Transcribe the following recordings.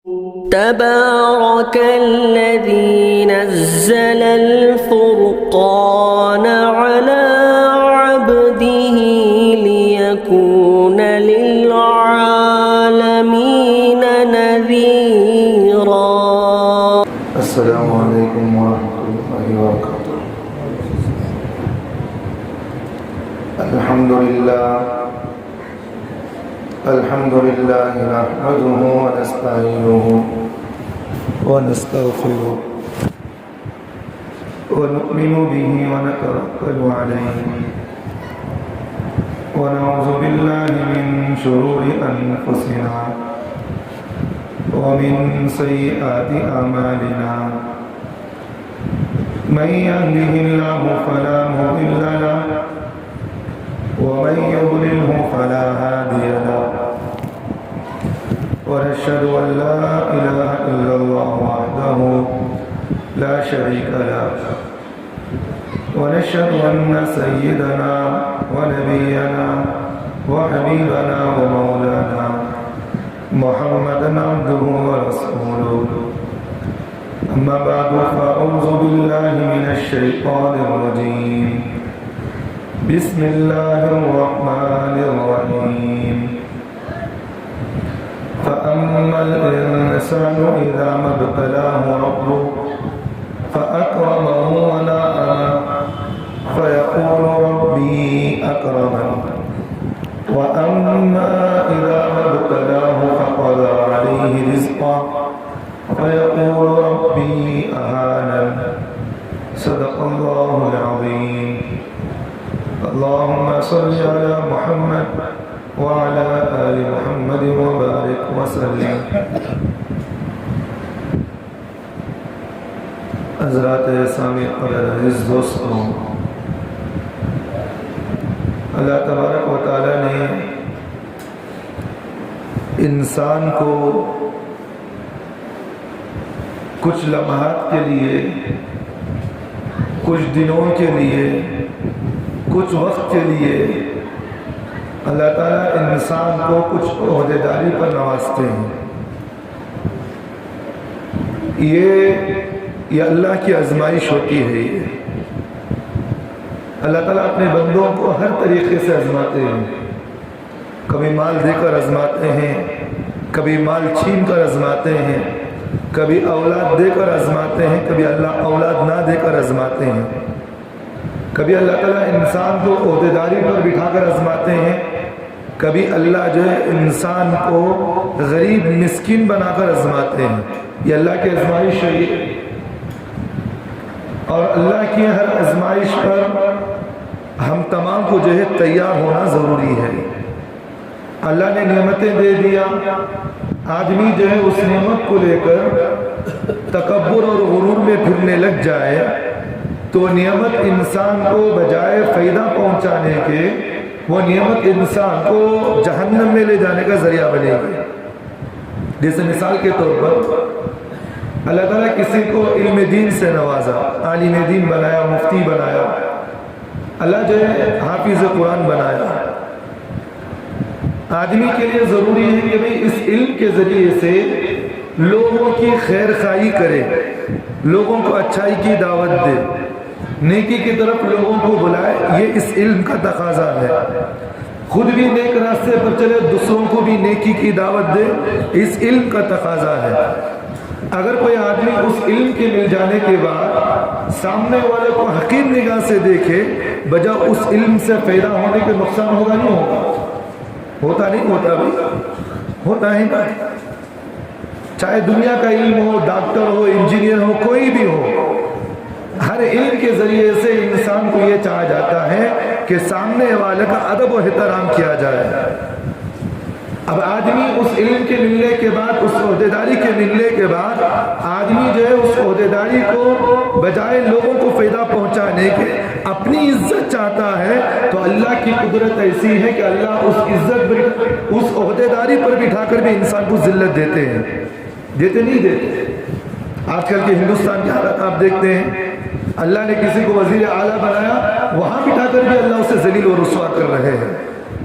تبارك الذي نزل الفرقان على عبده ليكون للعالمين نذيرا. السلام عليكم ورحمة الله وبركاته. الحمد لله نحمده ونستعينه ونستغفره ونؤمن به ونتوكل عليه ونعوذ بالله من شرور أنفسنا ومن سيئات أعمالنا. من يهده الله فلا مضل له ومن يضلله فلا هادي له. ونشهد أن لا إله إلا الله وحده لا شريك له. ونشهد أن سيدنا ونبينا وحبيبنا ومولانا محمدا عبده ورسوله. أما بعد فأعوذ بالله من الشيطان الرجيم. بسم الله الرحمن الرحيم. فأما الإنسان إذا ما ابتلاه ربه فأكرمه ونعمه فيقول ربي أكرمن. وأما إذا ما ابتلاه فقدر عليه رزقه فيقول ربي أهانن. صدق الله العظيم. اللهم صل على محمد وعلى آل محمد وبارك وسلم. حضرات سامع اور عزیز دوستوں، اللہ تبارک و تعالی نے انسان کو کچھ لمحات کے لیے، کچھ دنوں کے لیے، کچھ وقت کے لیے اللہ تعالیٰ انسان کو کچھ عہدیداری پر نوازتے ہیں. یہ اللہ کی آزمائش ہوتی ہے. اللہ تعالیٰ اپنے بندوں کو ہر طریقے سے آزماتے ہیں. کبھی مال دے کر آزماتے ہیں، کبھی مال چھین کر آزماتے ہیں، کبھی اولاد دے کر آزماتے ہیں، کبھی اللہ اولاد نہ دے کر آزماتے ہیں. کبھی اللہ تعالیٰ انسان کو عہدیداری پر بٹھا کر آزماتے ہیں، کبھی اللہ جو ہے انسان کو غریب مسکین بنا کر آزماتے ہیں. یہ اللہ کی آزمائش ہے. اور اللہ کی ہر آزمائش پر ہم تمام کو جو ہے تیار ہونا ضروری ہے. اللہ نے نعمتیں دے دیا، آدمی جو ہے اس نعمت کو لے کر تکبر اور غرور میں پھرنے لگ جائے تو نعمت انسان کو بجائے فائدہ پہنچانے کے وہ نعمت انسان کو جہنم میں لے جانے کا ذریعہ بنے گی. جیسے مثال کے طور پر اللہ تعالیٰ کسی کو علم دین سے نوازا، عالم دین بنایا، مفتی بنایا، اللہ جو ہے حافظ قرآن بنایا. آدمی کے لیے ضروری ہے کہ بھئی اس علم کے ذریعے سے لوگوں کی خیر خواہی کرے، لوگوں کو اچھائی کی دعوت دے، نیکی کی طرف لوگوں کو بلائے. یہ اس علم کا تقاضا ہے. خود بھی نیک راستے پر چلے، دوسروں کو بھی نیکی کی دعوت دے، اس علم کا تقاضا ہے. اگر کوئی آدمی اس علم کے مل جانے کے بعد سامنے والے کو حقیر نگاہ سے دیکھے، بجا اس علم سے پیدا ہونے کے نقصان ہوگا نہیں ہوگا؟ ہوتا نہیں ہوتا بھی ہوتا ہے نا. چاہے دنیا کا علم ہو، ڈاکٹر ہو، انجینئر ہو، کوئی بھی ہو، ہر علم کے ذریعے سے انسان کو یہ چاہا جاتا ہے کہ سامنے والے کا ادب و احترام کیا جائے. اب آدمی اس علم کے ملنے کے بعد، اس عہدیداری کے ملنے کے بعد آدمی جو ہے اس عہدیداری کو بجائے لوگوں کو فائدہ پہنچانے کے اپنی عزت چاہتا ہے تو اللہ کی قدرت ایسی ہے کہ اللہ اس عزت اس عہدیداری پر بٹھا کر بھی انسان کو ذلت دیتے ہیں. دیتے نہیں دیتے. آج کل کے ہندوستان کی حالت آپ دیکھتے ہیں، اللہ نے کسی کو وزیر اعلیٰ بنایا، وہاں بٹھا کر بھی اللہ اسے ذلیل و رسوا کر رہے ہیں.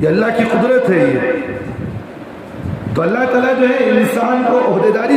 یہ اللہ کی قدرت ہے. یہ تو اللہ تعالیٰ جو ہے انسان کو عہدیداری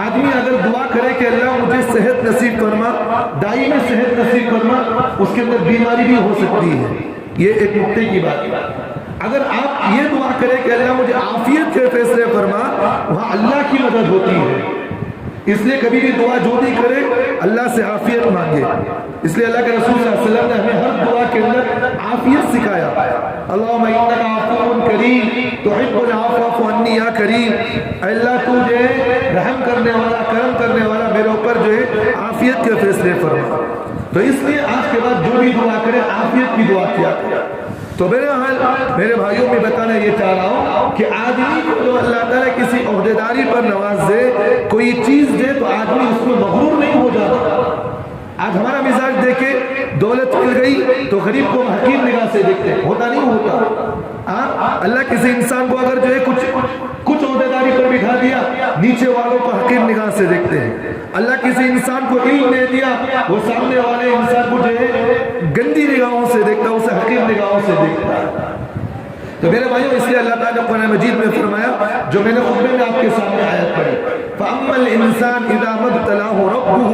آدمی اگر دعا کرے کہ اللہ مجھے صحت نصیب فرما، دائمی صحت نصیب فرما، اس کے اندر بیماری بھی ہو سکتی ہے، یہ ایک نقطے کی بات ہے۔ اگر آپ یہ دعا کریں کہ اللہ مجھے عافیت کے فیصلے فرما، وہاں اللہ کی مدد ہوتی ہے۔ اس لیے کبھی بھی دعا جو بھی کرے اللہ سے عافیت مانگے۔ اس لیے اللہ کے رسول صلی اللہ علیہ وسلم نے ہمیں ہر دعا کے اندر عافیت سکھایا۔ اللہم انک عفو کریم تحب العفو فاعف عنی یا کریم، اللہ تو جو ہے رحم کرنے والا، کرم کرنے والا، میرے اوپر جو ہے عافیت کے فیصلے فرما۔ تو اس لیے آج کے بعد جو بھی دعا کرے عافیت کی دعا کیا کرے۔ تو میرے بھائیوں میں بتانا یہ چاہ رہا ہوں کہ آدمی کو جو اللہ تعالیٰ کسی عہدیداری پر نواز دے، کوئی چیز دے، تو آدمی اس میں مغرور نہیں ہو جاتا۔ آج ہمارا مزاج دیکھے، دولت مل گئی تو غریب کو حقیر نگاہ سے دیکھتے ہیں، ہوتا نہیں ہوتا۔ اللہ کسی انسان کو اگر جو ہے کچھ عہدیداری پر بٹھا دیا، نیچے والوں کو حقیر نگاہ سے دیکھتے ہیں۔ اللہ کسی انسان کو علم دے دیا، وہ سامنے والے انسان کو جو ہے گندی نگاہوں سے دیکھتا ہے، اسے حقیر نگاہوں سے دیکھتا ہے۔ تو میرے بھائیوں، اس لیے اللہ تعالیٰ نے قرآن مجید میں فرمایا، جو میں نے خطبے میں آپ کے سامنے آیت پڑھی، فَأَمَّا الْإِنسَانُ إِذَا مَا ابْتَلَاهُ رَبُّهُ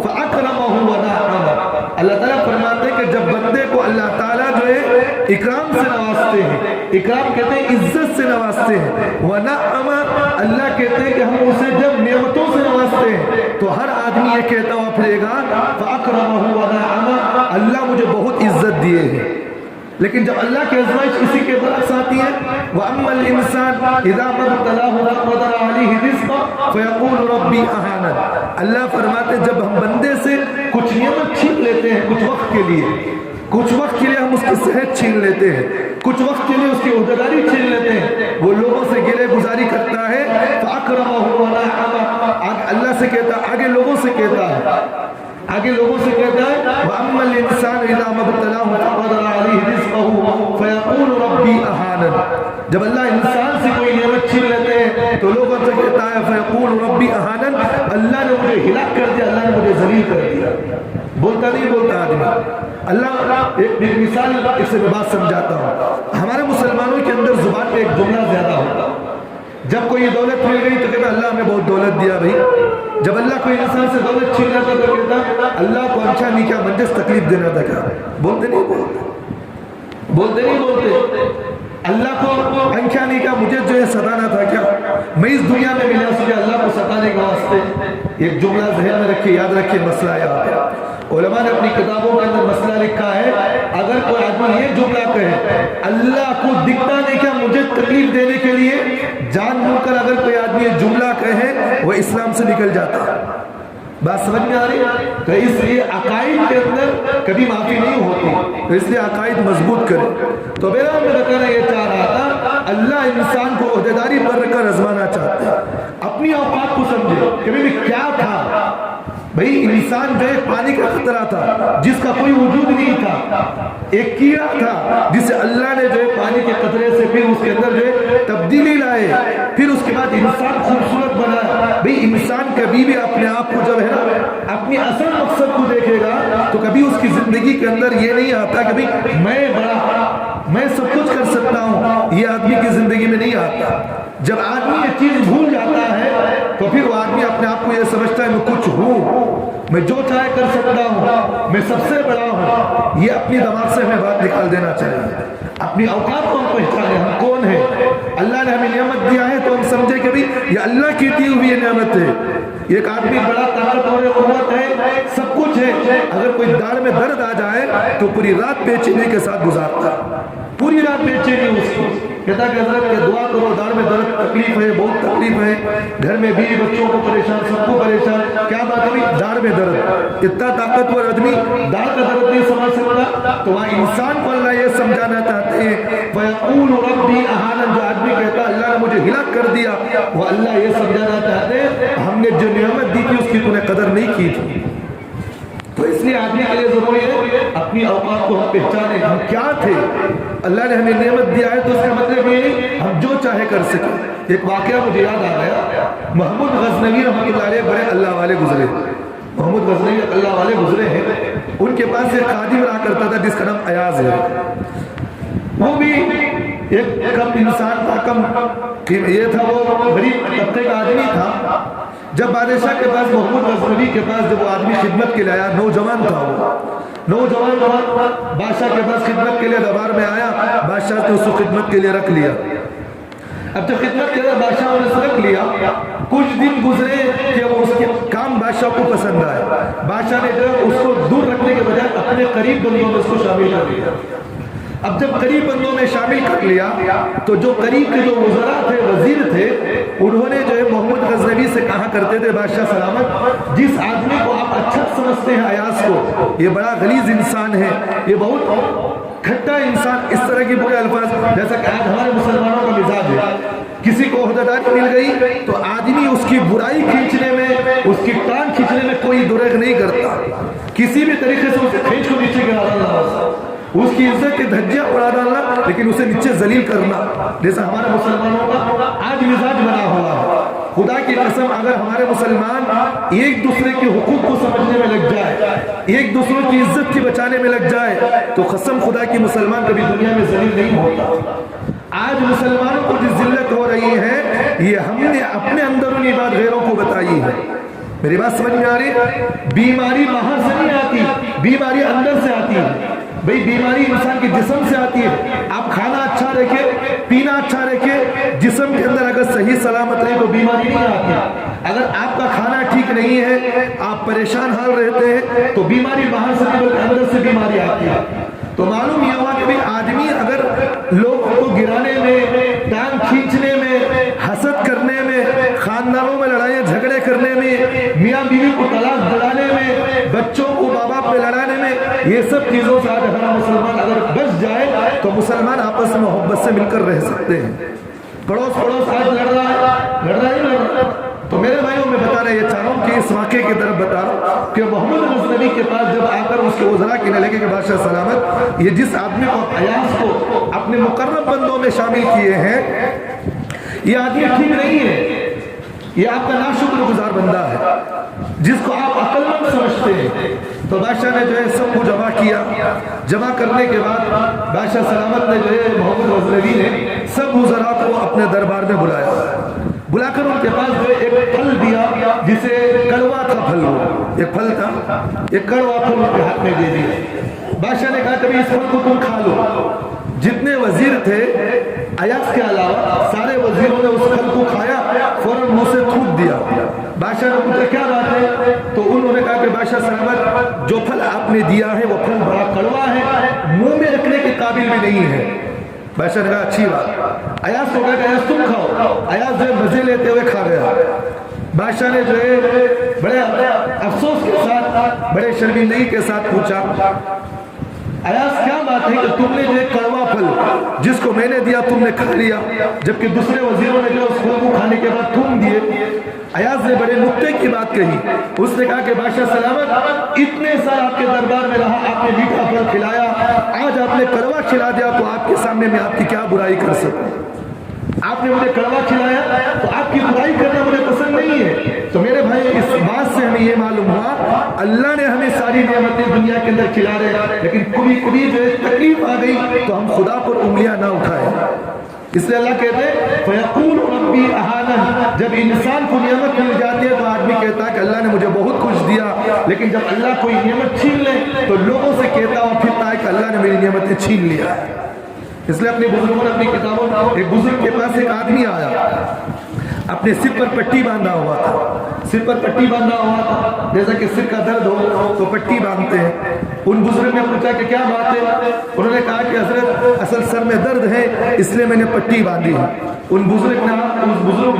فَأَكْرَمَهُ وَنَعَّمَهُ۔ اللہ تعالیٰ فرماتے ہیں کہ جب بندے کو اللہ تعالیٰ جو ہے اکرام سے نوازتے ہیں، اکرام کہتے ہیں عزت سے نوازتے ہیں، وَنَعَّمَ اللہ کہتے ہیں کہ ہم اسے جب نعمتوں سے نوازتے ہیں تو ہر آدمی یہ کہتا ہوا پھرے گا فَأَكْرَمَهُ وَنَعَّمَ، اللہ مجھے بہت عزت دیے ہیں۔ لیکن جب اللہ کی آزمائش اسی کے برعکس آتی ہے، وَأَمَّا الْإِنسَانُ إِذَا مَا ابْتَلَاهُ فَقَدَرَ عَلَيْهِ رِزْقَهُ فَيَقُولُ رَبِّي أَهَانَنِ، اللہ فرماتے جب ہم بندے سے کچھ نعمت چھین لیتے ہیں کچھ وقت کے لیے ہم اس کی صحت چھین لیتے ہیں، کچھ وقت کے لیے اس کی عہدیداری چھین لیتے ہیں، وہ لوگوں سے گلے گزاری کرتا ہے، فَأَكْرَمَهُ وَنَعَّمَهُ، اللہ سے کہتا، آگے لوگوں سے کہتا ہے، وَأَمَّا الْإِنسَانُ إِذَا مَا ابْتَلَاهُ فَقَدَرَ عَلَيْهِ رِزْقَهُ فَيَقُولُ رَبِّي أَهَانَنِ، جب اللہ انسان سے کوئی نعمت چھین لیتے ہیں تو لوگوں سے کہتا ہے فَيَقُولُ رَبِّي أَهَانَنِ، اللہ نے مجھے ہلاک کر دیا، اللہ نے مجھے ذلیل کر دیا۔ بولتا نہیں بولتا آدمی۔ اللہ ایک مثال اس سے میں بات سمجھاتا ہوں، ہمارے مسلمانوں کے اندر زبان پہ ایک جملہ زیادہ ہوتا ہے، جب کوئی دولت مل گئی تو کہتا اللہ ہمیں بہت دولت دیا بھائی، جب اللہ کوئی انسان سے دولت چھین لیتا تو کہتا اللہ کو اچھا نہیں کیا منجس تکلیف دینا تھا کیا۔ بولتے نہیں بولتے اللہ کو انکھا نہیں کیا مجھے جو ہے ستانا تھا کیا، میں اس دنیا میں ملا سکے اللہ کو ستانے کے واسطے۔ ایک جملہ ذہن میں رکھے، یاد رکھے، مسئلہ ہے، علماء نے اپنی کتابوں کے اندر مسئلہ لکھا ہے، اگر کوئی آدمی یہ جملہ کہے اللہ کو دکھتا نہیں کیا مجھے تکلیف دینے کے لیے، جان بوجھ کر اگر کوئی آدمی یہ جملہ کہے وہ اسلام سے نکل جاتا۔ بات سمجھ میں آ رہی ہے؟ تو اس لیے عقائد کے اندر کبھی معافی نہیں ہوتی، تو اس لیے عقائد مضبوط کرے۔ تو میرا میں بتانا یہ چاہ رہا تھا، اللہ انسان کو عہدیداری پر رکھ کر آزمانا چاہتے ہیں، اپنی اوقات کو سمجھے کہ بھی کیا تھا بھئی، انسان جو ہے پانی کا خطرہ تھا جس کا کوئی وجود نہیں تھا، ایک کیڑا تھا جسے اللہ نے جو ہے پانی کے قطرے سے پھر اس کے اندر جو ہے تبدیلی لائے، پھر اس کے بعد انسان خوبصورت بنا۔ بھئی انسان کبھی بھی اپنے آپ کو جب ہے نا اپنی اصل مقصد کو دیکھے گا تو کبھی اس کی زندگی کے اندر یہ نہیں آتا کہ بھئی میں بڑا، میں سب کچھ کر سکتا ہوں، یہ آدمی کی زندگی میں نہیں آتا۔ جب آدمی یہ چیز بھول جاتا ہے تو پھر وہ آدمی اپنے آپ کو یہ سمجھتا ہے میں کچھ ہوں، میں جو چاہے کر سکتا ہوں، میں سب سے بڑا ہوں۔ یہ اپنی دماغ سے ہمیں بات نکال دینا چاہیے، اپنی اوقات کو ہم پہچانے ہم کون ہیں۔ اللہ نے ہمیں نعمت دیا ہے تو ہم سمجھے کہ بھی یہ اللہ کی دی ہوئی نعمت ہے۔ ایک آدمی بڑا طاقتور قوت ہے، سب کچھ ہے، اگر کوئی داڑھ میں درد آ جائے تو پوری رات بے چینی کے ساتھ گزارتا، پوری رات بے چینی اس کی، کہتا کہ حضرت یہ دعا کرو، داڑھ میں درد تکلیف ہے، بہت تکلیف ہے، گھر میں بیوی بچوں کو پریشان، سب کو پریشان، کیا بات ہے داڑھ میں درد۔ اتنا طاقتور آدمی داڑھ کا درد نہیں سمجھ سکتا، تو وہاں انسان کو اللہ یہ سمجھانا چاہتے ہیں فَيَقُولُ رَبِّي أَهَانَنِ، جو آدمی کہتا اللہ نے مجھے ہلاک کر دیا، وہ اللہ یہ سمجھانا چاہتے ہیں ہم نے جو نعمت دی تھی اس کی تو نے قدر نہیں کی تھی۔ تو اس لیے آدمی کے لیے ضروری ہے اپنی اوقات کو ہم پہچانیں، ہم کیا تھے، اللہ نے ہمیں نعمت دیا ہے تو اس کا مطلب یہ نہیں ہم جو چاہے کر سکیں۔ ایک واقعہ مجھے یاد آ گیا، محمود غزنوی رحمۃ اللہ علیہ بڑے اللہ والے گزرے، محمود غزنوی اللہ والے گزرے ہیں، ان کے پاس ایک خادم رہا کرتا تھا جس کا نام ایاز ہے، وہ بھی ایک کم انسان تھا، کم یہ تھا، وہ غریب طبقے کا آدمی تھا، جب بادشاہ کے پاس محمود غزنوی کے پاس جب وہ آدمی خدمت کے لیے آیا، نوجوان تھا وہ، نوجوان تھا، بادشاہ کے پاس خدمت کے لیے دربار میں آیا، بادشاہ نے اس کو خدمت کے لیے رکھ لیا۔ اب جب خدمت کے لیے بادشاہ نے اس کو رکھ لیا، کچھ دن گزرے کہ وہ اس کے کام بادشاہ کو پسند آئے، بادشاہ نے جو اس کو دور رکھنے کے بجائے اپنے قریب بندوں میں اس کو شامل کر لیا۔ اب جب قریب بندوں میں شامل کر لیا تو جو قریب کے جو وزراء تھے، وزیر تھے، انہوں نے جو ہے محمود غزنوی سے کہا کرتے تھے، بادشاہ سلامت، جس آدمی کو آپ اچھا سمجھتے ہیں ایاز کو، یہ بڑا غلیظ انسان ہے، یہ بہت کھٹا انسان، اس طرح کی برے الفاظ، جیسا کہ آج ہمارے مسلمانوں کا مزاج ہے، کسی کو عہدیداری مل گئی تو آدمی اس کی برائی کھینچنے میں، اس کی ٹانگ کھینچنے میں کوئی درغ نہیں کرتا، کسی بھی طریقے سے اسے کھینچ کو نیچے گرا ڈالنا، اس کی عزت کے دھجیاں اڑا ڈالنا، لیکن اسے نیچے ذلیل کرنا، جیسا ہمارے مسلمانوں کا آج مزاج بنا ہوا ہے۔ خدا کی قسم، اگر ہمارے مسلمان ایک دوسرے کے حقوق کو سمجھنے میں لگ جائے، ایک دوسرے کی عزت کی بچانے میں لگ جائے، تو قسم خدا کی مسلمان کبھی دنیا میں ذلیل نہیں ہوتا۔ آج مسلمانوں کو جو ذلت ہو رہی ہے، یہ ہم نے اپنے اندرونی بات غیروں کو بتائی ہے۔ میری بات سمجھ میں آ رہی؟ بیماری باہر سے نہیں آتی، بیماری اندر سے آتی ہے۔ بھئی بیماری انسان کے جسم سے آتی ہے۔ آپ کھانا اچھا رکھے، پینا اچھا رکھے، جسم کے اندر اگر صحیح سلامت رہے تو بیماری نہیں آتی۔ اگر آپ کا کھانا ٹھیک نہیں ہے، آپ پریشان حال رہتے ہیں، تو بیماری باہر سے نہیں بلکہ اندر سے بیماری آتی ہے۔ تو معلوم یہ ہوا کہ بھی آدمی اگر لوگوں کو گرانے میں، ٹانگ کھینچنے میں، حسد کرنے میں، خاندانوں میں لڑائیاں جھگڑے کرنے میں، میاں بیوی کو طلاق دلانے میں، بچوں کو ماں باپ پہ لڑانے میں، یہ سب چیزوں سے آج ہمارا مسلمان اگر بچ جائے تو مسلمان آپس میں محبت سے مل کر رہ سکتے ہیں۔ پڑوس آج لڑ رہا ہے، تو میرے بھائیوں میں بتا رہے، یہ چاہ رہا ہوں کہ اس واقعے کی طرف بتا رہا ہوں کہ محمود غزنوی کے پاس جب آ کر اس کے وزراء کی نہ لگے کہ بادشاہ سلامت، یہ جس آدمی کو ایاز کو اپنے مقرب بندوں میں شامل کیے ہیں، یہ آدمی ٹھیک نہیں ہے، یہ آپ کا ناشکر گزار بندہ ہے جس کو آپ عقل مند سمجھتے ہیں۔ تو بادشاہ نے جو ہے سب کو جمع کیا، جمع کرنے کے بعد بادشاہ سلامت نے جو ہے محمود غزنوی نے سب وزراء کو اپنے دربار میں بلا کر ان کے پاس جو ایک پھل دیا، جسے کڑوا تھا پھل، وہ ایک پھل تھا، ایک کڑوا پھل ان کے ہاتھ میں دے دیا۔ بادشاہ نے کہا کبھی اس پھل کو تم کھا لو۔ جتنے وزیر تھے ایاز کے علاوہ سارے وزیروں نے اس پھل کو کھایا، فوراً منہ سے تھوک دیا۔ بادشاہ نے پوچھا کیا بات ہے؟ تو انہوں نے کہا کہ بادشاہ سلامت، جو پھل آپ نے دیا ہے وہ پھل بڑا کڑوا ہے، منہ میں رکھنے کے قابل بھی نہیں ہے۔ بادشاہ نے کہا اچھی بات۔ ایاز کو کہا کہ ایاز تم کھاؤ۔ ایاز جو مزے لیتے ہوئے کھا گیا۔ بادشاہ نے جو ہے بڑے افسوس کے ساتھ، بڑے شرمندگی کے ساتھ پوچھا ایاز کیا بات ہے کہ تم نے جو ایک کڑوا پھل جس کو میں نے دیا تم نے کھا لیا، جبکہ دوسرے وزیروں نے جو اس پھل کو کھانے کے بعد تھوک دیے۔ ایاز نے بڑے نکتے کی بات کہی، اس نے کہا کہ بادشاہ سلامت، اتنے سال آپ کے دربار میں رہا، آپ نے میٹھا پھل کھلایا، آج آپ نے کڑوا کھلا دیا تو آپ کے سامنے میں آپ کی کیا برائی کر سکوں؟ آپ نے مجھے کڑوا کھلایا تو آپ کی برائی کرنا مجھے پسند نہیں ہے۔ تو میرے بھائی اس بات سے ہمیں یہ معلوم ہوا اللہ نے ہمیں ساری نعمتیں دنیا کے اندر کھلا رہے، لیکن کبھی جو ہے تکلیف آ گئی تو ہم خدا پر انگلیاں نہ اٹھائیں۔ اس لیے اللہ کہتے ہیں فَيَقُولُ رَبِّي أَهَانَنِ، جب انسان کو نعمت مل جاتی ہے تو آدمی کہتا ہے کہ اللہ نے مجھے بہت کچھ دیا، لیکن جب اللہ کوئی نعمت چھین لے تو لوگوں سے کہتا اور پھرتا ہے کہ اللہ نے میری نعمتیں چھین لیا۔ اس لیے اپنے بزرگوں نے اپنی کتابوں میں ایک بزرگ کے پاس ایک آدمی آیا، اپنے سر پر پٹی باندھا ہوا تھا، سر پر پٹی باندھا ہوا تھا، جیسا کہ سر کا درد ہو تو پٹی باندھتے ہیں۔ ان بزرگ نے پوچھا کہ کیا بات ہے؟ انہوں نے کہا کہ حضرت اصل سر میں درد ہے اس لیے میں نے پٹی باندھی ہے۔ اس بزرگ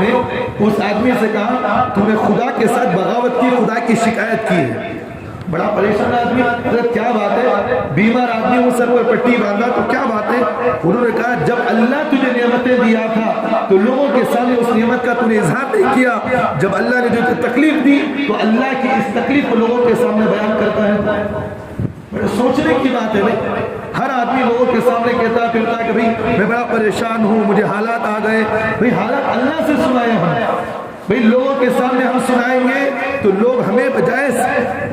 نے اس آدمی سے کہا تو نے خدا کے ساتھ بغاوت کی، خدا کی شکایت کی ہے۔ بڑا پریشان آدمی، حضرت کیا بات ہے؟ بیمار آدمی وہ سر پر پٹی باندھا تو کیا بات ہے؟ انہوں نے کہا جب اللہ تجھے نعمتیں دیا تھا تو لوگوں کے سامنے اس نعمت کا تو نے اظہار نہیں کیا، جب اللہ نے جو تکلیف دی تو اللہ کی اس تکلیف کو لوگوں کے سامنے بیان کرتا ہے۔ بڑے سوچنے کی بات ہے بھائی، ہر آدمی لوگوں کے سامنے کہتا پھرتا کہ بھائی میں بڑا پریشان ہوں، مجھے حالات آ گئے۔ بھائی حالات اللہ سے سنائے ہم، بھئی لوگوں کے سامنے ہم سنائیں گے تو لوگ ہمیں بجائے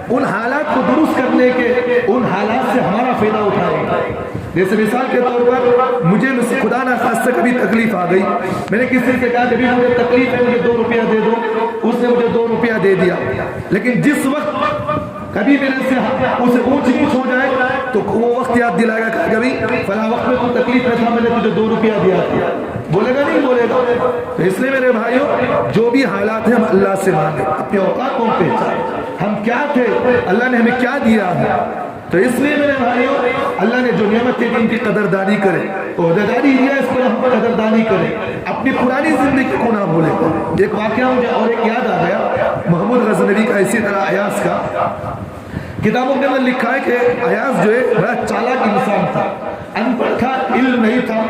ان حالات کو درست کرنے کے ان حالات سے ہمارا فائدہ اٹھائیں گے۔ جیسے مثال کے طور پر مجھے خدا نہ خاصہ کبھی تکلیف آ گئی، میں نے کسی سے کہا کہ مجھے تکلیف ہے، مجھے 2 روپیہ دے دو، اس نے مجھے 2 روپیہ دے دیا، لیکن جس وقت کبھی میرے سے اسے اونچ نیچ ہو جائے تو وہ وقت یاد دلائے گا کہ کبھی فلاں وقت میں تو تکلیف میں تھا، میں نے تجھے 2 روپیہ دیا تھا، بولے گا نہیں بولے گا؟ تو اس لیے میرے بھائیوں جو بھی حالات ہیں ہم اللہ سے مانگیں، اپنے اوقات کو پہچانیں، ہم کیا تھے، اللہ نے ہمیں کیا دیا ہے۔ تو اس لیے میرے بھائیوں اللہ نے جو نعمتیں دی ان کی قدردانی کریں، عہدیداری دیا اس پر ہم قدردانی کریں، اپنی پرانی زندگی کو نہ بھولیں۔ ایک واقعہ مجھے اور ایک یاد آ گیا محمود غزنوی کا، اسی طرح ایاز کا، کتابوں کے اندر لکھا ہے کہ ایاز جو ہے بڑا چالاک انسان تھا، ان پڑھ تھا، علم نہیں تھا،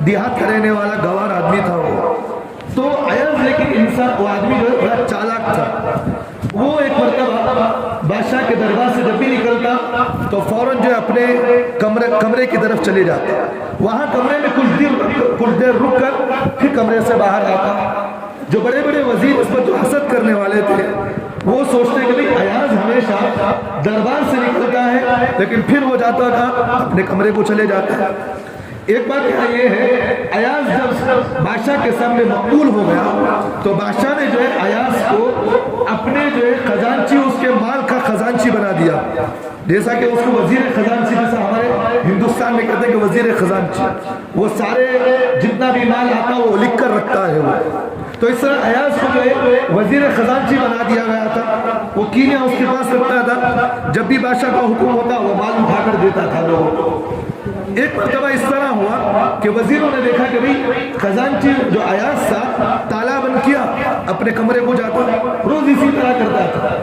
دیہات کا رہنے والا گوار آدمی تھا وہ، تو ایاز لیکن انسان وہ آدمی جو ہے بڑا چالاک تھا۔ وہ ایک مرتبہ بادشاہ کے دربار سے جب بھی نکلتا تو فوراً جو اپنے کمرے کی طرف چلے جاتا، وہاں کمرے میں کچھ دیر رک کر پھر کمرے سے باہر آتا۔ جو بڑے بڑے وزیر اس پر جو حسد کرنے والے تھے وہ سوچتے کہ ایاز ہمیشہ دربار سے نکلتا ہے لیکن پھر وہ جاتا تھا اپنے کمرے کو چلے جاتا ہے۔ ایک بات یہ ہے ایاز جب بادشاہ کے سامنے مقبول ہو گیا تو بادشاہ نے جو ہے ایاز کو اپنے جو ہے خزانچی، اس کے مال کا خزانچی بنا دیا، جیسا کہ اس کو وزیر خزانچی، جیسا ہمارے ہندوستان میں کہتے ہیں کہ وزیر خزانچی، وہ سارے جتنا بھی مال آتا وہ لکھ کر رکھتا ہے وہ۔ تو اس طرح ایاز کو جو ہے وزیر خزانچی بنا دیا گیا تھا، وہ کینیا اس کے پاس رکھتا تھا، جب بھی بادشاہ کا حکم ہوتا وہ مال اٹھا کر دیتا تھا لوگوں کو۔ ایک مرتبہ اس طرح ہوا کہ وزیروں نے دیکھا کہ بھئی خزانچی جو ایاز تھا تالا بند کیا، اپنے کمرے کو جاتا، روز اسی طرح کرتا تھا۔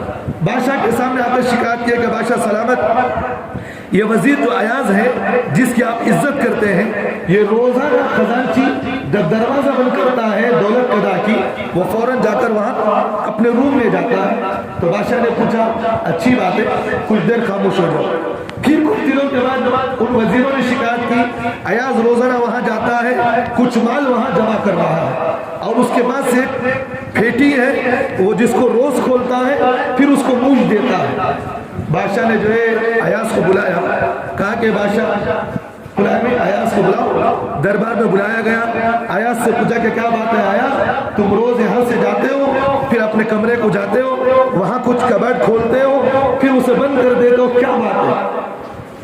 بادشاہ کے سامنے آ کر شکایت کیا کہ بادشاہ سلامت، یہ وزیر جو ایاز ہے جس کی آپ عزت کرتے ہیں، یہ روزانہ خزانچی جب دروازہ بند کرتا ہے دولت ادا کی، وہ فوراً جا کر وہاں اپنے روم میں جاتا ہے۔ تو بادشاہ نے پوچھا اچھی بات ہے، کچھ دیر خاموش ہو جاؤ۔ پھر کچھ دنوں کے بعد ان وزیروں نے شکایت کی ایاز روزانہ وہاں جاتا ہے، کچھ مال وہاں جمع کر رہا ہے، اور اس کے پاس ایک پھیٹی ہے وہ جس کو روز کھولتا ہے پھر اس کو مونچھ دیتا ہے۔ بادشاہ نے جو ہے ایاز کو بلایا، کہا کہ بادشاہ ایاز کو بلاؤ۔ دربار میں بلایا گیا، ایاز سے پوچھا کہ کیا بات ہے ایاز، تم روز یہاں سے جاتے ہو پھر اپنے کمرے کو جاتے ہو، وہاں کچھ کبڈ کھولتے ہو پھر اسے بند کر دیتے ہو، کیا بات ہے؟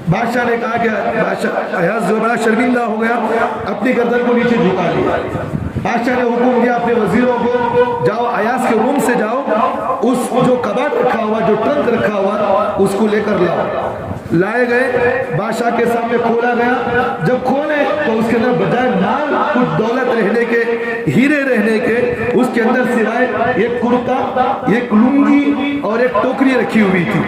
بادشاہ نے کہا کہ بادشاہ ایاز جو بڑا شرمندہ ہو گیا، اپنی گردن کو نیچے جھکا لیا۔ بادشاہ نے حکم دیا اپنے وزیروں کو، جاؤ ایاز کے روم سے جاؤ، اس جو کباٹ رکھا ہوا، جو ٹرنک رکھا ہوا اس کو لے کر لاؤ۔ لائے گئے، بادشاہ کے سامنے کھولا گیا، جب کھولے تو اس کے اندر بجائے مال کچھ دولت رہنے کے، ہیرے رہنے کے، اس کے اندر سوائے ایک کرتا، ایک لنگی اور ایک ٹوکری رکھی ہوئی تھی۔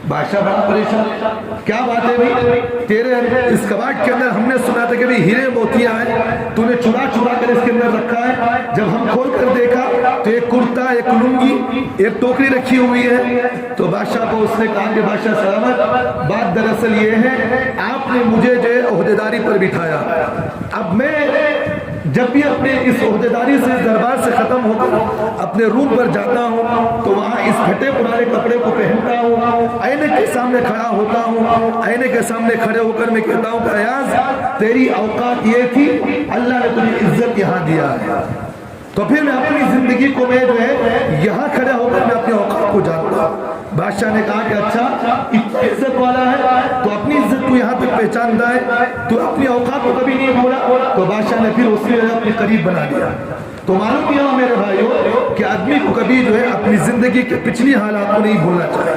بادشاہ بڑا پریشان، کیا بات ہے بھائی، تیرے اس کباٹ کے اندر ہم نے سنا تھا کہ بھی ہیرے موتیاں ہیں، تو نے چرا چرا کر اس کے اندر رکھا ہے، جب ہم کھول کر دیکھا تو ایک کرتا، ایک لنگی، ایک ٹوکری رکھی ہوئی ہے۔ تو بادشاہ کو اس نے کہا کہ بادشاہ سلامت، بات دراصل یہ ہے آپ نے مجھے جو ہے عہدیداری پر بٹھایا، اب میں جب بھی اپنے اس عہدیداری سے دربار سے ختم ہو کر اپنے روم پر جاتا ہوں تو وہاں اس پھٹے پرانے کپڑے کو پہنتا ہوں، آئینے کے سامنے کھڑا ہوتا ہوں، آئینے کے سامنے کھڑے ہو کر میں کہتا ہوں کہ ایاز تیری اوقات یہ تھی، اللہ نے تجھے عزت یہاں دیا ہے، تو پھر میں اپنی زندگی کو میں جو ہے یہاں کھڑا ہو کر میں اپنے اوقات کو جانتا ہوں۔ بادشاہ نے کہا کہ اچھا اتنا عزت والا ہے تو اپنی عزت کو یہاں تک پہچانتا ہے، تو اپنی اوقات کو کبھی نہیں بھولا۔ تو بادشاہ نے پھر اس کو اپنے قریب بنا دیا۔ تو معلوم کیا میرے بھائیوں کہ آدمی کو کبھی جو ہے اپنی زندگی کے پچھلی حالات کو نہیں بھولنا چاہیے،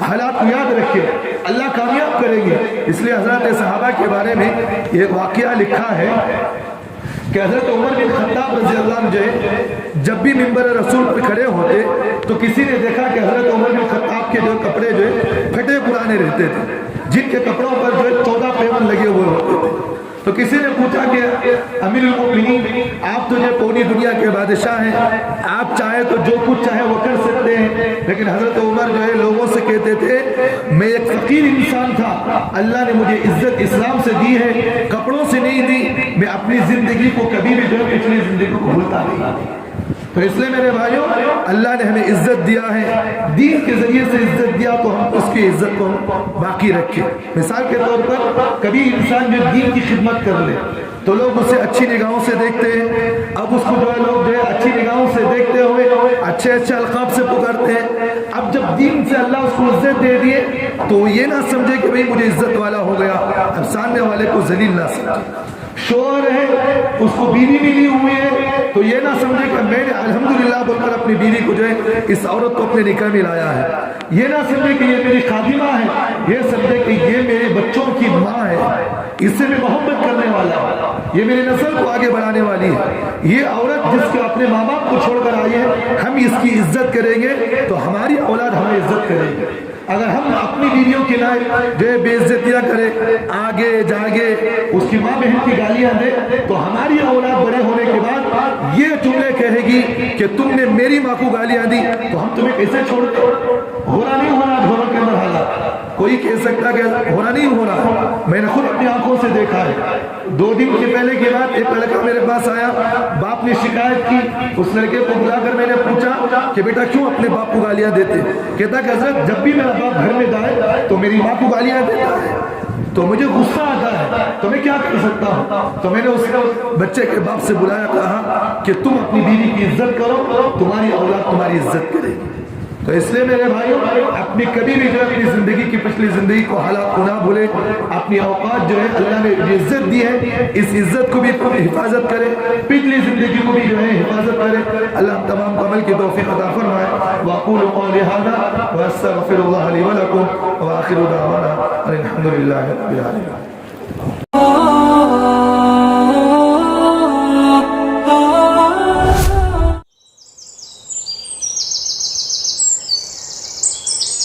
حالات کو یاد رکھے، اللہ کامیاب کریں گے۔ اس لیے حضرات صحابہ کے بارے میں ایک واقعہ لکھا ہے کہ حضرت عمر بن خطاب رضی اللہ عنہ جو ہے جب بھی منبر رسول پر کھڑے ہوتے تو کسی نے دیکھا کہ حضرت عمر بن خطاب کے جو کپڑے جو ہے پھٹے پرانے رہتے تھے، جن کے کپڑوں پر جو ہے 14 پیون لگے ہوئے ہوتے تھے۔ تو کسی نے پوچھا کہ امیر المؤمنین آپ تو جو پوری دنیا کے بادشاہ ہیں، آپ چاہے تو جو کچھ چاہے وہ کر سکتے ہیں، لیکن حضرت عمر جو ہے لوگوں سے کہتے تھے میں ایک فقیر انسان تھا، اللہ نے مجھے عزت اسلام سے دی ہے، کپڑوں سے نہیں دی، میں اپنی زندگی کو کبھی بھی جو ہے پچھلی زندگی کو بھولتا نہیں۔ تو اس لیے میرے بھائیوں اللہ نے ہمیں عزت دیا ہے، دین کے ذریعے سے عزت دیا تو ہم اس کی عزت کو باقی رکھیں۔ مثال کے طور پر کبھی انسان جو دین کی خدمت کر لے تو لوگ اسے اچھی نگاہوں سے دیکھتے ہیں، اب اس کو جو ہے لوگ جو ہے اچھی نگاہوں سے دیکھتے ہوئے اچھے اچھے القاب سے پکارتے ہیں۔ اب جب دین سے اللہ اس کو عزت دے دیے تو یہ نہ سمجھے کہ بھئی مجھے عزت والا ہو گیا، اب سامنے والے کو ذلیل نہ سمجھے۔ شوہر ہے، اس کو بیوی ملی ہوئی ہے تو یہ نہ سمجھے کہ میں نے الحمدللہ بول کر اپنی بیوی کو جو ہے اس عورت کو اپنے نکاح میں لایا ہے، یہ نہ سمجھے کہ یہ میری خادمہ ہے، یہ سمجھے کہ یہ میرے بچوں کی ماں ہے، اس سے میں محبت کرنے والا ہوں، یہ میری نسل کو آگے بڑھانے والی ہے۔ یہ عورت جس کے اپنے ماں باپ کو چھوڑ کر آئی ہے، ہم اس کی عزت کریں گے تو ہماری اولاد ہمیں عزت کرے گی۔ اگر ہم اپنی بیویوں کی لائے جو بے عزتیاں کرے، آگے جاگے اس کی ماں بہن کی گالیاں دے تو ہماری اولاد بڑے ہونے کے بعد یہ جملے کہے گی کہ تم نے میری ماں کو گالیاں دی تو ہم تمہیں کیسے چھوڑتے؟ ہورا نہیں ہونا گھروں کے اندر حالات، کوئی کہہ سکتا کہ ہورا نہیں ہو رہا، میں نے خود اپنی آنکھوں سے دیکھا ہے۔ 2 دن کے پہلے کی بات، ایک لڑکا میرے پاس آیا، باپ نے شکایت کی، اس لڑکے کو بلا کر میں نے پوچھا کہ بیٹا کیوں اپنے باپ کو گالیاں دیتے؟ کہتا کہ حضرت جب بھی میرا باپ گھر میں جائے تو میری ماں کو گالیاں دیتا ہے تو مجھے غصہ آتا ہے، تو میں کیا کر سکتا ہوں؟ تو میں نے اس بچے کے باپ سے بلایا، کہا کہ تم اپنی بیوی کی عزت کرو، تمہاری اولاد تمہاری عزت کرے گی۔ تو اس لیے میرے بھائیوں اپنی کبھی بھی جو اپنی زندگی کی پچھلی زندگی کو حالات کو نہ بھولے، اپنی اوقات جو ہے اللہ نے جو عزت دی ہے اس عزت کو بھی حفاظت کرے، پچھلی زندگی کو بھی جو ہے حفاظت کرے۔ اللہ تمام عمل کی توفیق عطا فرمائے۔ واقول قولی ھذا واستغفر اللہ لی ولکم وآخر دعوانا الحمد للہ رب العالمین۔